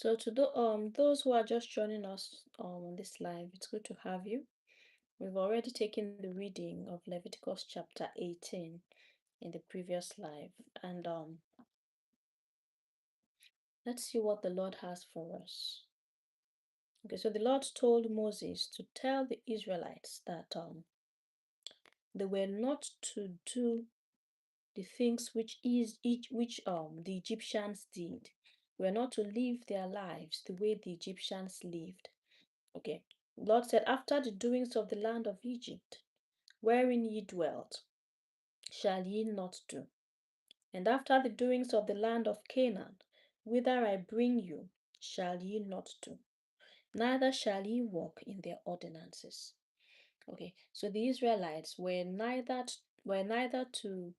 So to those who are just joining us on this live, it's good to have you. We've already taken the reading of Leviticus chapter 18 in the previous live, and let's see what the Lord has for us. Okay, so the Lord told Moses to tell the Israelites that they were not to do the things which the Egyptians did. We were not to live their lives the way the Egyptians lived. Okay. Lord said, after the doings of the land of Egypt, wherein ye dwelt, shall ye not do. And after the doings of the land of Canaan, whither I bring you, shall ye not do. Neither shall ye walk in their ordinances. Okay, so the Israelites were neither to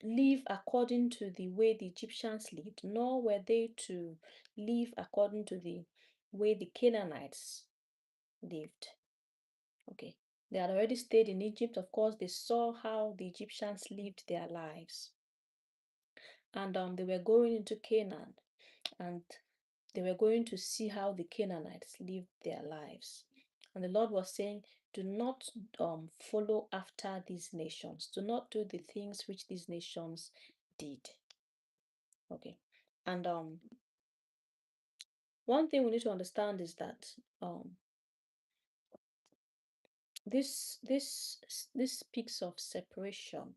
live according to the way the Egyptians lived, nor were they to live according to the way the Canaanites lived. Okay, they had already stayed in Egypt. Of course, they saw how the Egyptians lived their lives, and they were going into Canaan, and they were going to see how the Canaanites lived their lives. And the Lord was saying, do not follow after these nations. Do not do the things which these nations did. Okay. And one thing we need to understand is that um, this speaks of separation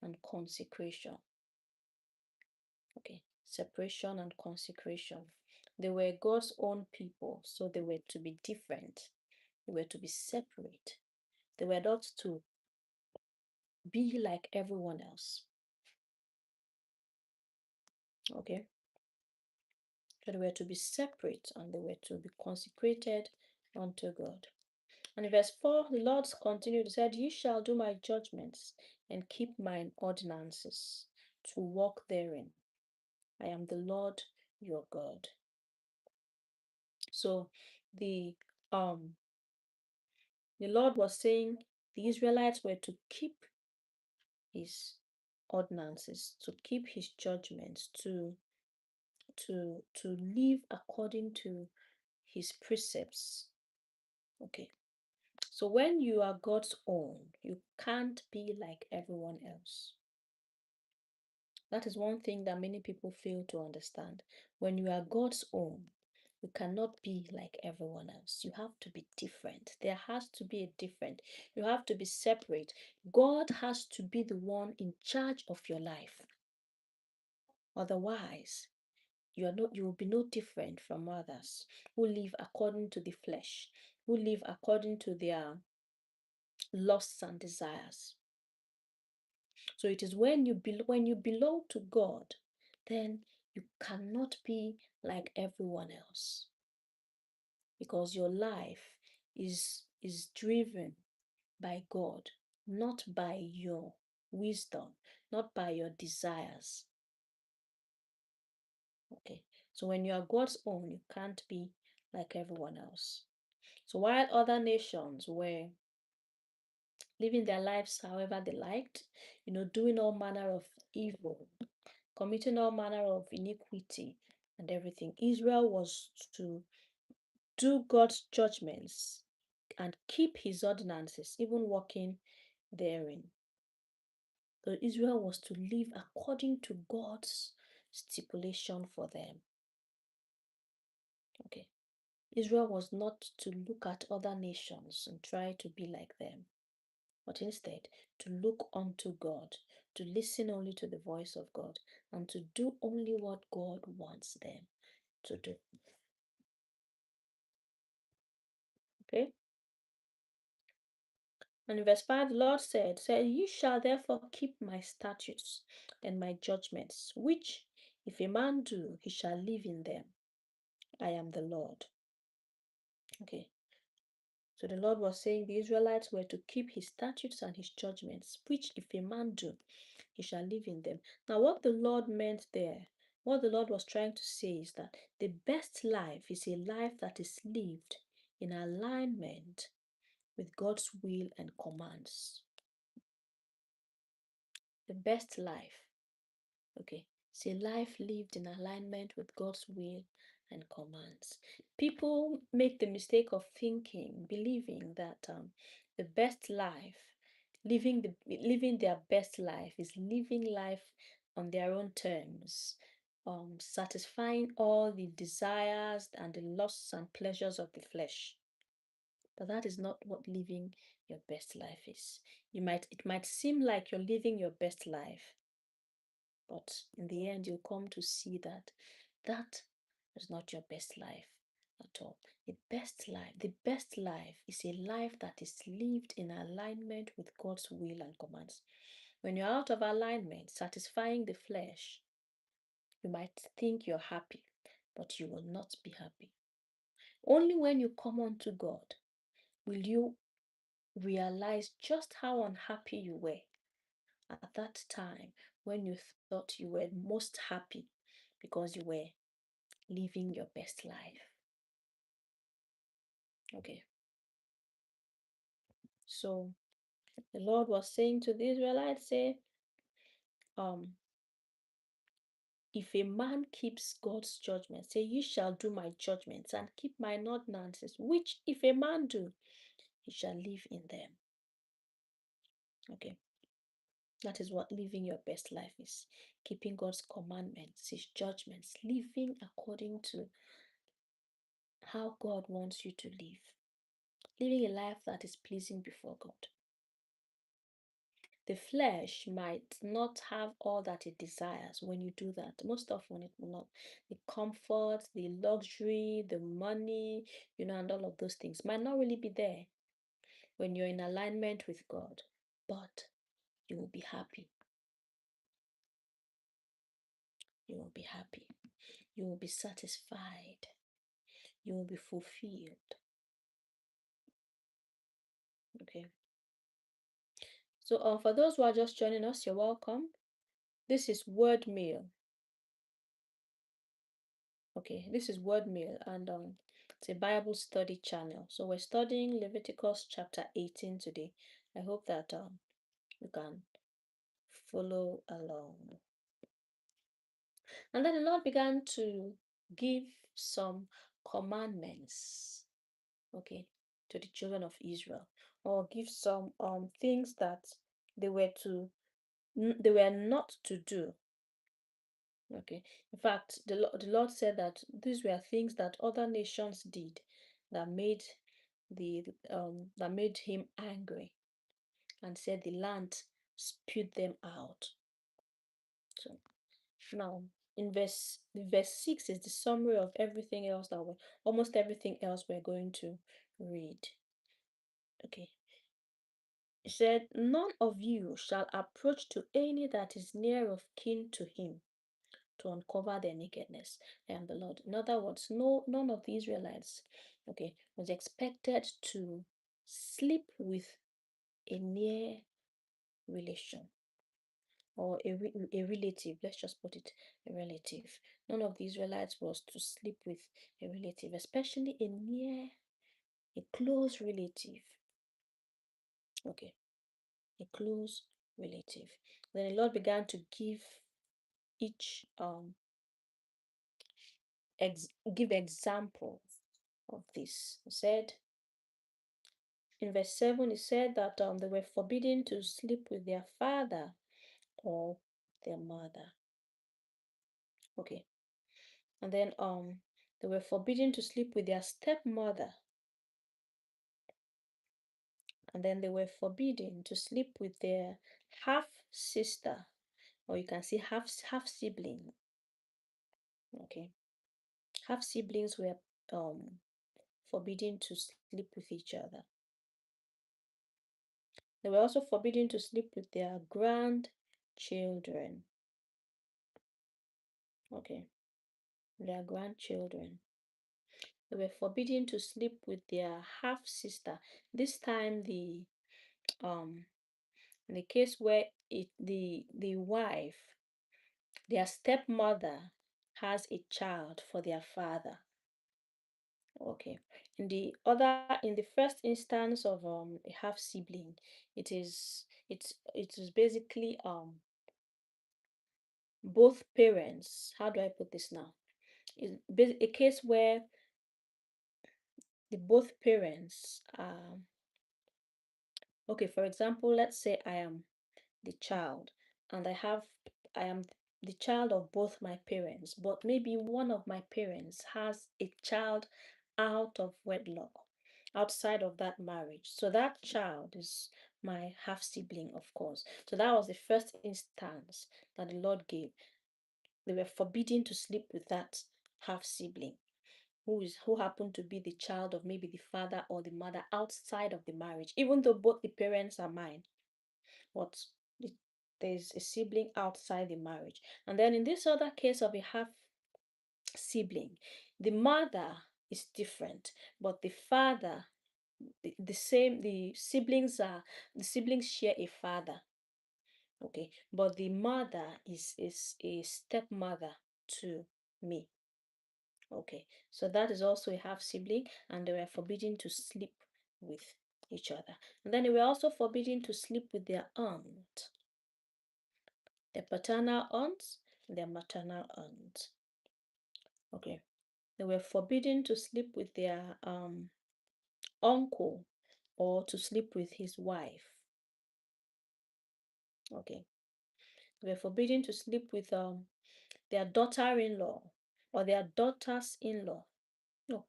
and consecration. Okay, separation and consecration. They were God's own people, so they were to be different. They were to be separate. They were not to be like everyone else. Okay, so they were to be separate and they were to be consecrated unto God. And in verse 4, the Lord continued, he said, ye shall do my judgments and keep mine ordinances to walk therein. I am the Lord your God. So the um the Lord was saying the Israelites were to keep his ordinances, to keep his judgments, to live according to his precepts. Okay. So when you are God's own, you can't be like everyone else. That is one thing that many people fail to understand. When you are God's own, you cannot be like everyone else. You have to be different. There has to be a different. You have to be separate. God has to be the one in charge of your life. Otherwise, you will be no different from others who live according to the flesh, who live according to their lusts and desires. So it is when you belong to God, then you cannot be like everyone else, because your life is driven by God, not by your wisdom, not by your desires. Okay, so when you are God's own, you can't be like everyone else. So while other nations were living their lives however they liked, doing all manner of evil, committing all manner of iniquity and everything, Israel was to do God's judgments and keep his ordinances, even walking therein. So Israel was to live according to God's stipulation for them. Okay. Israel was not to look at other nations and try to be like them, but instead to look unto God, to listen only to the voice of God, and to do only what God wants them to do. Okay? And in verse 5, the Lord said, ye shall therefore keep my statutes and my judgments, which if a man do, he shall live in them. I am the Lord. Okay. So the Lord was saying the Israelites were to keep his statutes and his judgments, which if a man do, he shall live in them. Now, what the Lord meant there, what the Lord was trying to say is that the best life is a life that is lived in alignment with God's will and commands. The best life, okay, it's a life lived in alignment with God's will and commands. People make the mistake of thinking, believing that the best life, living their best life, is living life on their own terms, satisfying all the desires and the lusts and pleasures of the flesh. But that is not what living your best life is. It might seem like you're living your best life, but in the end, you'll come to see that that is not your best life at all. The best life is a life that is lived in alignment with God's will and commands. When you're out of alignment, satisfying the flesh, you might think you're happy, but you will not be happy. Only when you come unto God will you realize just how unhappy you were at that time when you thought you were most happy because you were living your best life. Okay, so the Lord was saying to the Israelites, say, um, if a man keeps God's judgment, say, you shall do my judgments and keep my ordinances, which if a man do, he shall live in them. Okay, that is what living your best life is. Keeping God's commandments, his judgments, living according to how God wants you to live. Living a life that is pleasing before God. The flesh might not have all that it desires when you do that. Most often it will not. The comfort, the luxury, the money, and all of those things might not really be there when you're in alignment with God. But you will be happy. You will be happy. You will be satisfied. You will be fulfilled. Okay. So for those who are just joining us, you're welcome. This is Word Meal. Okay, this is Word Meal, and it's a Bible study channel. So we're studying Leviticus chapter 18 today. I hope that you can follow along. And then the Lord began to give some commandments, okay, to the children of Israel, or give some things that they were not to do. Okay. In fact, the Lord said that these were things that other nations did that made that made him angry, and said the land spewed them out. So now in verse 6 is the summary of everything else that we almost everything else we're going to read. Okay. It said, none of you shall approach to any that is near of kin to him, to uncover their nakedness. I am the Lord. In other words, none of the Israelites, okay, was expected to sleep with a near relation or a relative. Let's just put it a relative. None of the Israelites was to sleep with a relative, especially a close relative. Okay, a close relative. Then the Lord began to give each give examples of this. He said in verse 7, he said that they were forbidden to sleep with their father or their mother. Okay. And then they were forbidden to sleep with their stepmother. And then they were forbidden to sleep with their half sister, or you can say half sibling. Okay. Half siblings were forbidden to sleep with each other. They were also forbidden to sleep with their grandchildren. Okay, their grandchildren. They were forbidden to sleep with their half sister. This time, in the case where the wife, their stepmother, has a child for their father. Okay. In the first instance of a half sibling, it is basically both parents. How do I put this now? is a case where the both parents are okay. For example, let's say I am the child and I am the child of both my parents, but maybe one of my parents has a child out of wedlock, outside of that marriage. So that child is my half sibling, of course. So that was the first instance that the Lord gave. They were forbidden to sleep with that half sibling who happened to be the child of maybe the father or the mother outside of the marriage, even though both the parents are mine, but there's a sibling outside the marriage. And then in this other case of a half sibling, the mother is different, but the father, the same, the siblings share a father. Okay, but the mother is a stepmother to me. Okay, so that is also a half sibling, and they were forbidden to sleep with each other. And then they were also forbidden to sleep with their aunt, their paternal aunts, their maternal aunts. Okay, they were forbidden to sleep with their uncle or to sleep with his wife. Okay, they were forbidden to sleep with their daughter-in-law or their daughters-in-law. No,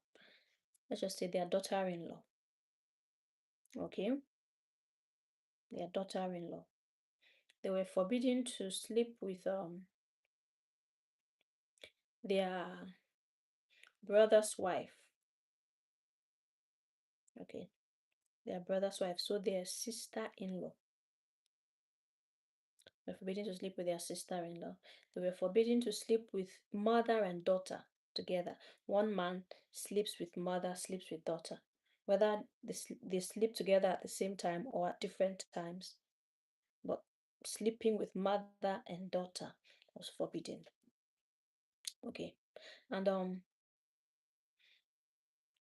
let's just say their daughter-in-law. Okay, their daughter-in-law. They were forbidden to sleep with their brother's wife. Okay, their brother's wife, so their sister-in-law. They were forbidden to sleep with their sister-in-law. They were forbidden to sleep with mother and daughter together. One man sleeps with mother, sleeps with daughter. Whether they sleep together at the same time or at different times, but sleeping with mother and daughter was forbidden. Okay, and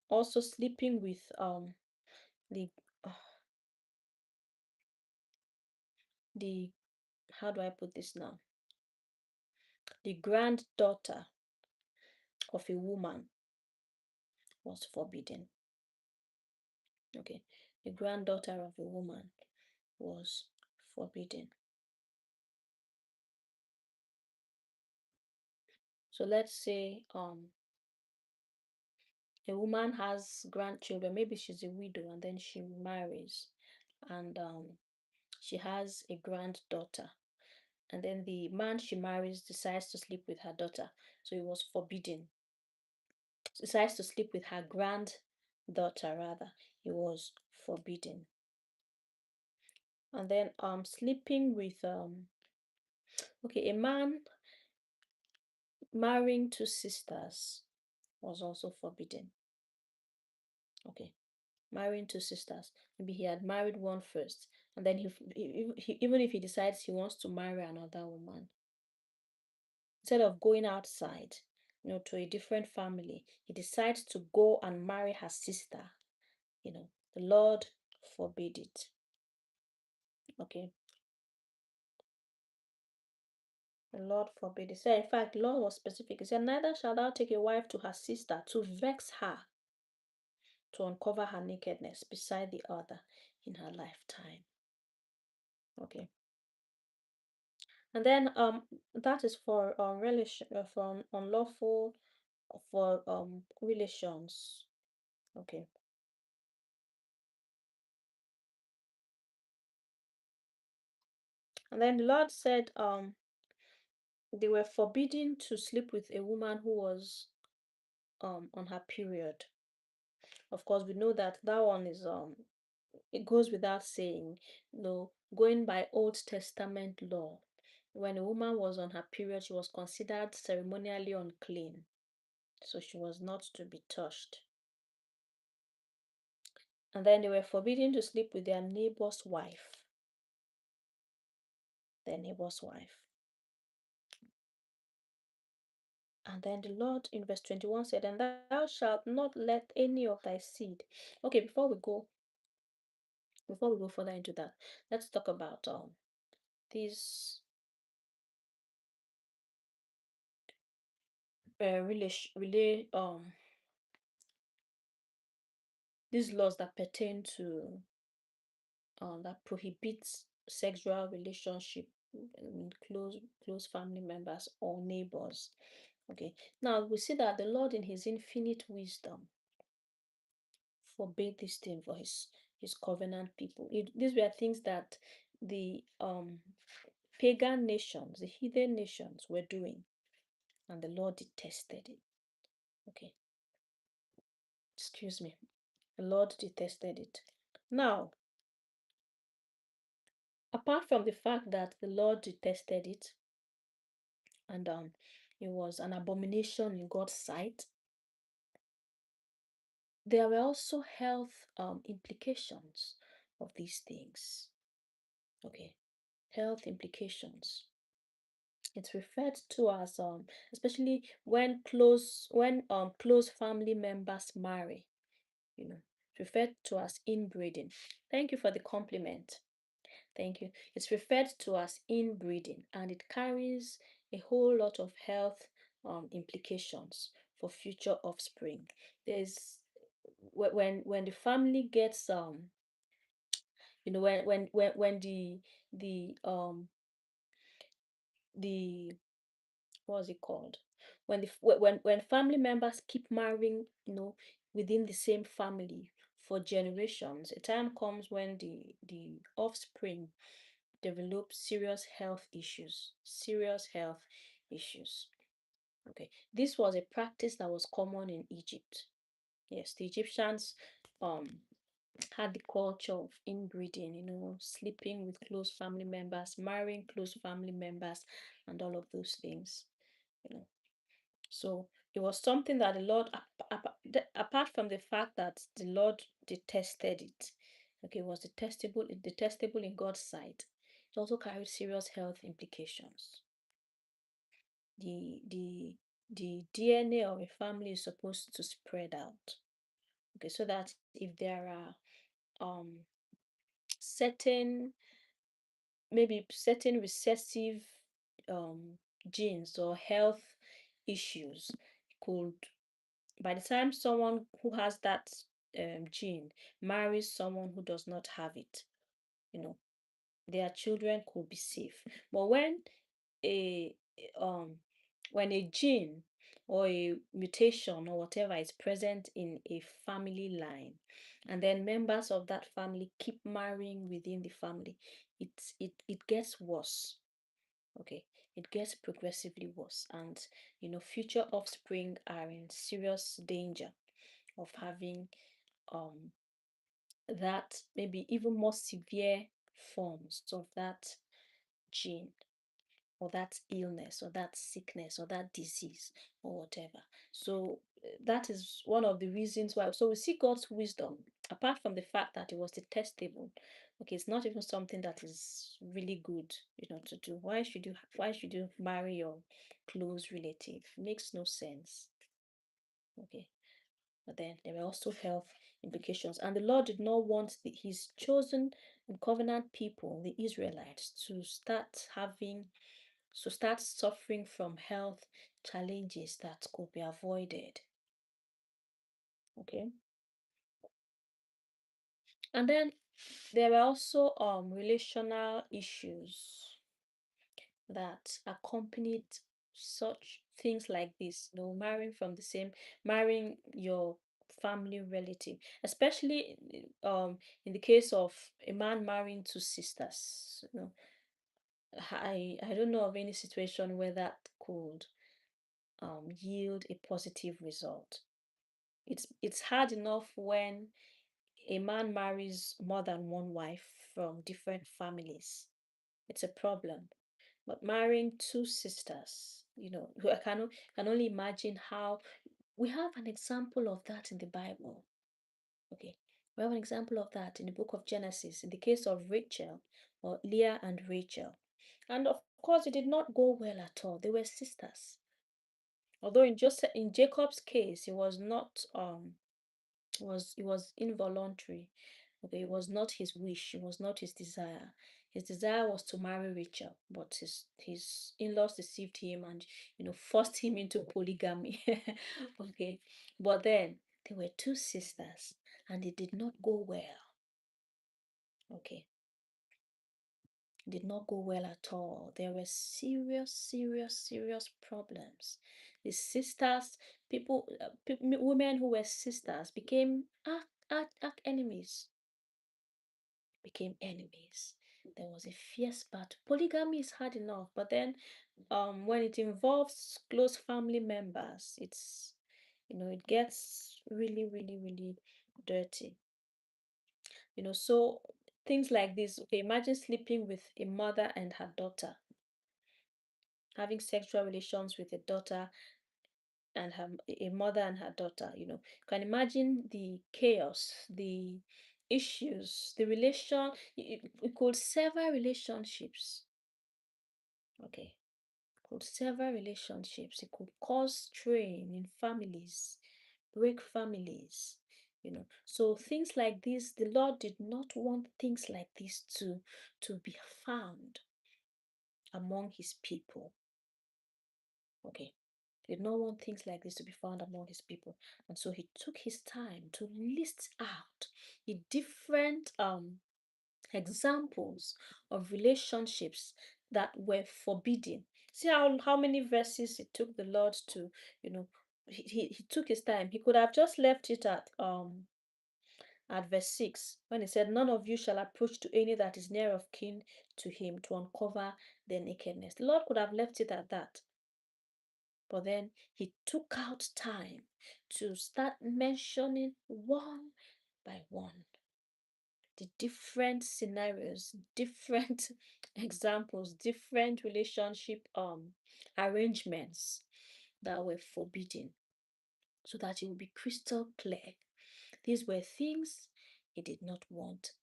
also sleeping with the the how do I put this now? The granddaughter of a woman was forbidden. Okay, the granddaughter of a woman was forbidden. So let's say a woman has grandchildren, maybe she's a widow and then she marries and she has a granddaughter, and then the man she marries decides to sleep with her daughter, so it was forbidden. Decides to sleep with her granddaughter rather, it was forbidden. And then sleeping with okay, a man marrying two sisters was also forbidden. Okay, marrying two sisters. Maybe he had married one first, and then even if he decides he wants to marry another woman, instead of going outside, to a different family, he decides to go and marry her sister. The Lord forbid it. Okay, the Lord forbid it. So in fact, the Lord was specific. He said, "Neither shall thou take a wife to her sister to vex her, to uncover her nakedness beside the other in her lifetime." Okay, and then that is for relation for unlawful for relations. Okay, and then the Lord said they were forbidden to sleep with a woman who was on her period. Of course, we know that that one is it goes without saying, going by Old Testament law, when a woman was on her period, she was considered ceremonially unclean, so she was not to be touched. And then they were forbidden to sleep with their neighbor's wife. Their neighbor's wife. And then the Lord in verse 21 said, "And thou shalt not let any of thy seed." Okay, before we go further into that, let's talk about these relay these laws that pertain to that prohibits sexual relationship with close family members or neighbors. Okay, now we see that the Lord, in His infinite wisdom, forbade this thing for His covenant people. These were things that the pagan nations, the heathen nations, were doing, and the Lord detested it. Okay, excuse me. The Lord detested it. Now, apart from the fact that the Lord detested it, and it was an abomination in God's sight, there were also health implications of these things. Okay, health implications. It's referred to as especially when close family members marry, it's referred to as inbreeding. Thank you for the compliment. Thank you. It's referred to as inbreeding, and it carries a whole lot of health implications for future offspring. There's when the family gets when the what's it called, when family members keep marrying, within the same family for generations, a time comes when the offspring develop serious health issues. Okay, this was a practice that was common in Egypt. Yes, the Egyptians um had the culture of inbreeding, sleeping with close family members, marrying close family members, and all of those things, you know. So it was something that the Lord, apart from the fact that the Lord detested it, okay, it was detestable in God's sight. It also carried serious health implications. The DNA of a family is supposed to spread out, okay, so that if there are um certain maybe certain recessive um genes or health issues, could by the time someone who has that gene marries someone who does not have it, you know, their children could be safe. But a um when a gene or a mutation or whatever is present in a family line, and then members of that family keep marrying within the family, it gets worse. Okay, it gets progressively worse, and future offspring are in serious danger of having um that maybe even more severe forms of that gene or that illness or that sickness or that disease or whatever. So that is one of the reasons why. So we see God's wisdom, apart from the fact that it was detestable. Okay, it's not even something that is really good, to do. Why should you marry your close relative? It makes no sense. Okay. But then there were also health implications. And the Lord did not want his chosen and covenant people, the Israelites, to start suffering from health challenges that could be avoided. Okay. And then there were also relational issues that accompanied such things like this, marrying your family relative, especially in the case of a man marrying two sisters. I don't know of any situation where that could yield a positive result. It's hard enough when a man marries more than one wife from different families. It's a problem. But marrying two sisters, I can only imagine how. We have an example of that in the Bible. Okay. We have an example of that in the book of Genesis, in the case of Rachel, or Leah and Rachel. And of course, it did not go well at all. They were sisters. Although in Jacob's case, it was not it was involuntary. Okay, it was not his wish, it was not his desire. His desire was to marry Rachel, but his in-laws deceived him and forced him into polygamy. Okay, but then there were two sisters, and it did not go well. Okay, it did not go well at all. There were serious, serious, serious problems. The sisters, women who were sisters, became arch enemies. Became enemies. There was a fierce battle. Polygamy is hard enough, but then when it involves close family members, it gets really, really, really dirty. So things like this. Okay, imagine sleeping with a mother and her daughter, having sexual relations with a daughter and a mother and her daughter. You can imagine the chaos, the issues, the relation. It could sever relationships. Okay, could sever relationships. It could cause strain in families, break families. So things like this, the Lord did not want things like this to be found among his people. Okay, he did not want things like this to be found among his people, and so he took his time to list out the different examples of relationships that were forbidden. See how many verses it took the Lord to, he took his time. He could have just left it at verse 6 when he said, "None of you shall approach to any that is near of kin to him to uncover their nakedness." The Lord could have left it at that. But then he took out time to start mentioning one by one the different scenarios, different examples, different relationship arrangements that were forbidden, so that it would be crystal clear. These were things he did not want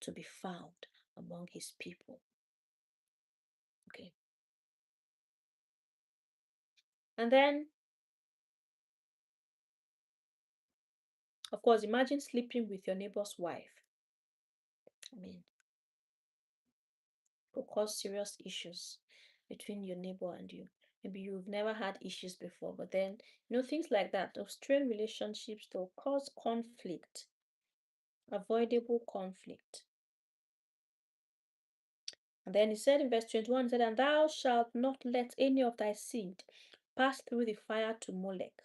to be found among his people. Okay. And then, of course, imagine sleeping with your neighbor's wife. I mean, it could cause serious issues between your neighbor and you. Maybe you've never had issues before, but then, things like that, of strained relationships, they'll cause conflict, avoidable conflict. And then he said in verse 21, he said, "And thou shalt not let any of thy seed pass through the fire to Molech,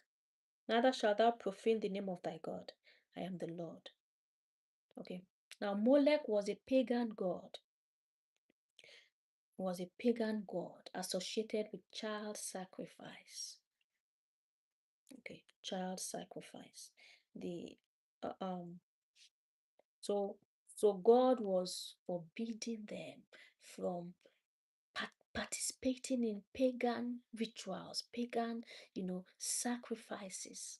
neither shalt thou profane the name of thy God. I am the Lord." Okay. Now, Molech was a pagan god. Was a pagan god associated with child sacrifice. Okay, child sacrifice. The uh, um so so God was forbidding them from participating in pagan rituals, pagan, sacrifices.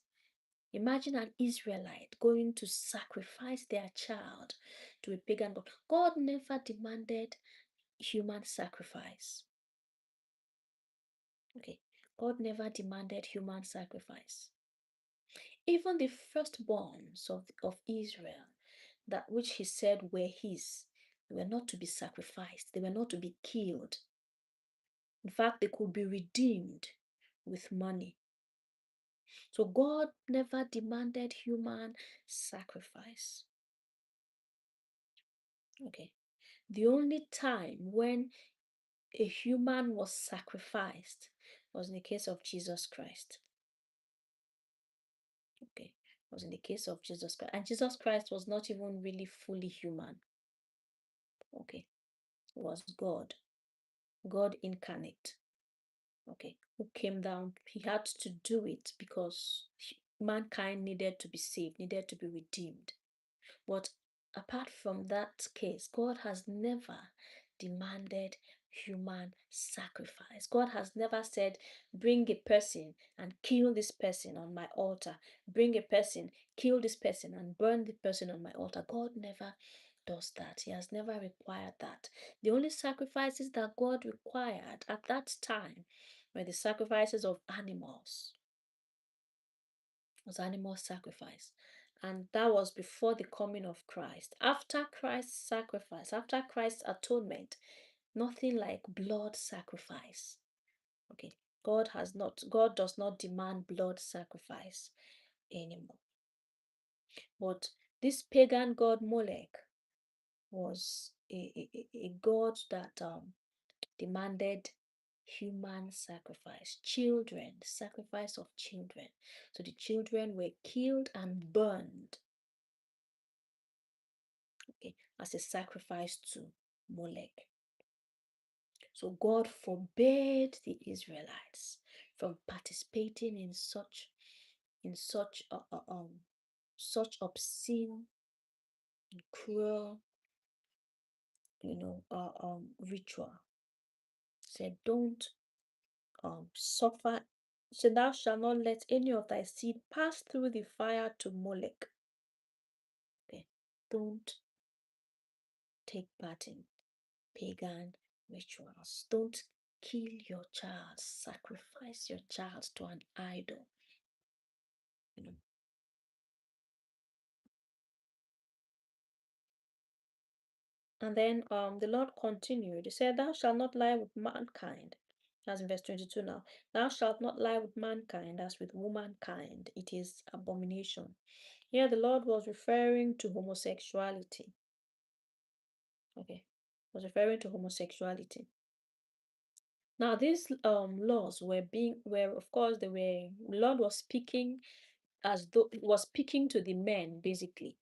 Imagine an Israelite going to sacrifice their child to a pagan god. God never demanded human sacrifice. Okay, God never demanded human sacrifice. Even the firstborns of Israel, that which he said were his, they were not to be sacrificed, they were not to be killed. In fact, they could be redeemed with money. So God never demanded human sacrifice. Okay. The only time when a human was sacrificed was in the case of Jesus Christ. Okay. It was in the case of Jesus Christ. And Jesus Christ was not even really fully human. Okay. It was God. God incarnate. Okay. Who came down. He had to do it because mankind needed to be saved, needed to be redeemed. But apart from that case, God has never demanded human sacrifice. God has never said, "Bring a person and kill this person on my altar. Bring a person, kill this person and burn the person on my altar." God never does that. He has never required that. The only sacrifices that God required at that time were the sacrifices of animals. It was animal sacrifice. And that was before the coming of Christ. After Christ's sacrifice, after Christ's atonement, nothing like blood sacrifice. Okay. God does not demand blood sacrifice anymore. But this pagan god Molech was a god that demanded human sacrifice, children, sacrifice of children. So the children were killed and burned, okay, as a sacrifice to Molech. So God forbade the Israelites from participating in such obscene, cruel, ritual. Said, don't suffer. So thou shalt not let any of thy seed pass through the fire to Molech. Okay. Don't take part in pagan rituals. Don't kill your child, sacrifice your child to an idol. You know. And then the Lord continued. He said, thou shalt not lie with mankind. That's in verse 22 now. Thou shalt not lie with mankind as with womankind. It is abomination. Here the Lord was referring to homosexuality. Okay. Was referring to homosexuality. Now these laws were of course the Lord was speaking as though he was speaking to the men, basically.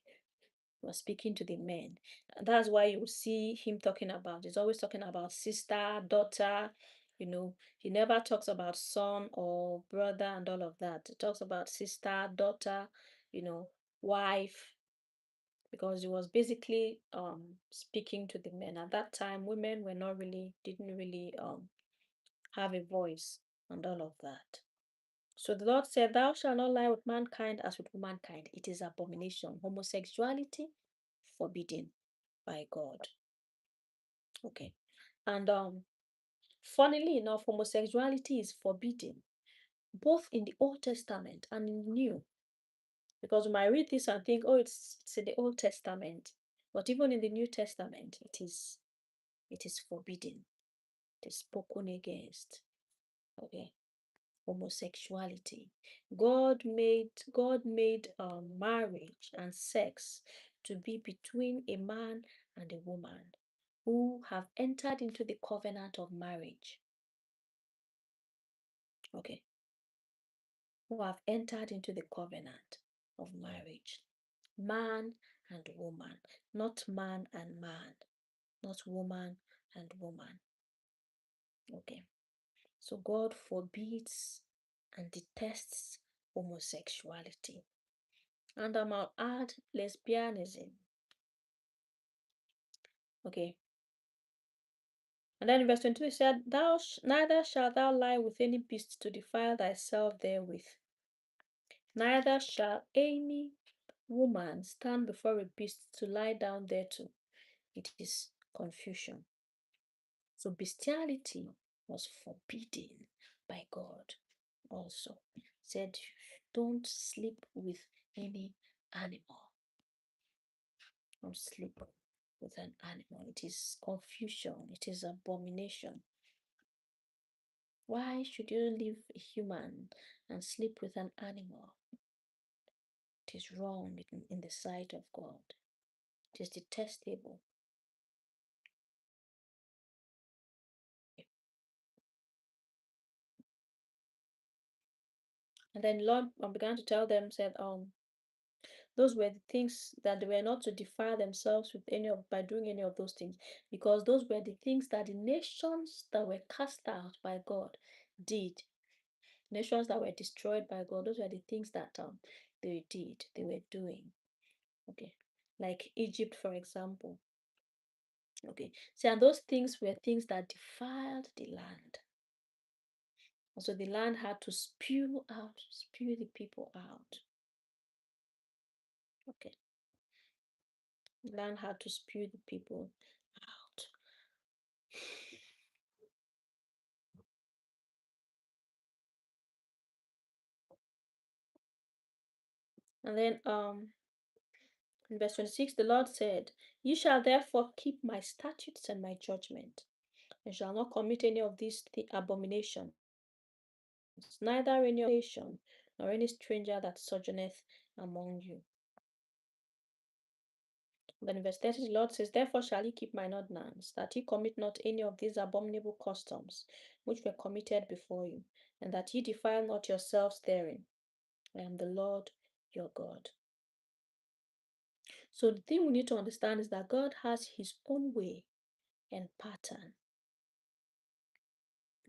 He was speaking to the men. And that's why you see him talking about, he's always talking about sister, daughter, he never talks about son or brother and all of that. He talks about sister, daughter, wife, because he was basically speaking to the men. At that time, women didn't really have a voice and all of that. So the Lord said, thou shalt not lie with mankind as with womankind. It is abomination. Homosexuality forbidden by God. Okay. And funnily enough, homosexuality is forbidden both in the Old Testament and in the New. Because we might read this and think, oh, it's in the Old Testament. But even in the New Testament, it is forbidden. It is spoken against. Okay. Homosexuality. God made marriage and sex to be between a man and a woman who have entered into the covenant of marriage. Okay. Who have entered into the covenant of marriage. Man and woman, not man and man, not woman and woman. Okay. So God forbids and detests homosexuality. And I might add lesbianism. Okay. And then in verse 22 it said, neither shalt thou lie with any beast to defile thyself therewith. Neither shall any woman stand before a beast to lie down thereto. It is confusion. So bestiality was forbidden by God also. It said, don't sleep with any animal. Don't sleep with an animal. It is confusion. It is abomination. Why should you leave a human and sleep with an animal? It is wrong in the sight of God. It is detestable. And then Lord began to tell them, said, those were the things that they were not to defile themselves with by doing any of those things, because those were the things that the nations that were cast out by God did. Nations that were destroyed by God, those were the things that they were doing. Okay, like Egypt, for example. Okay, so and those things were things that defiled the land. And so the land had to spew the people out. Okay, the land had to spew the people out. And then In verse 26, the Lord said, "You shall therefore keep my statutes and my judgment, and shall not commit any of these abominations, neither any nation nor any stranger that sojourneth among you." Then in verse 30, the Lord says, "Therefore shall ye keep mine ordinance, that ye commit not any of these abominable customs which were committed before you, and that ye defile not yourselves therein. I am the Lord your God." So the thing we need to understand is that God has his own way and pattern.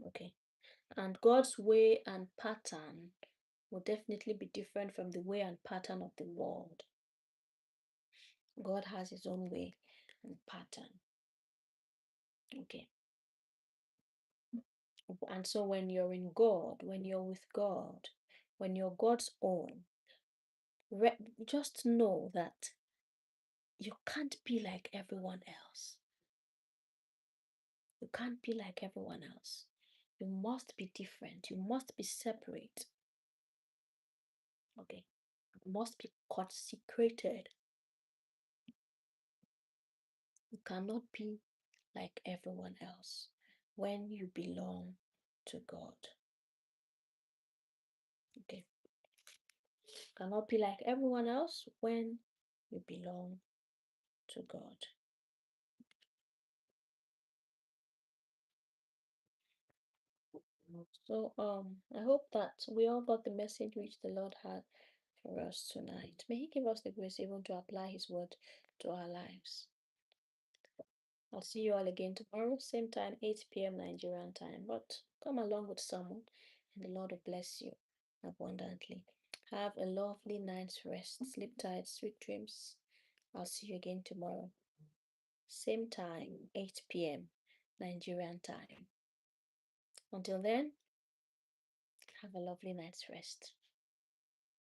Okay. And God's way and pattern will definitely be different from the way and pattern of the world. God has his own way and pattern. Okay. And so when you're in God, when you're with God, when you're God's own, just know that you can't be like everyone else. You can't be like everyone else. You must be different. You must be separate. Okay. You must be consecrated. You cannot be like everyone else when you belong to God. Okay. You cannot be like everyone else when you belong to God. So I hope that we all got the message which the Lord had for us tonight. May He give us the grace even to apply His word to our lives. I'll see you all again tomorrow, same time, 8 p.m. Nigerian time. But come along with someone, and the Lord will bless you abundantly. Have a lovely night's rest. Sleep tight, sweet dreams. I'll see you again tomorrow, same time, 8 p.m. Nigerian time. Until then, have a lovely night's rest.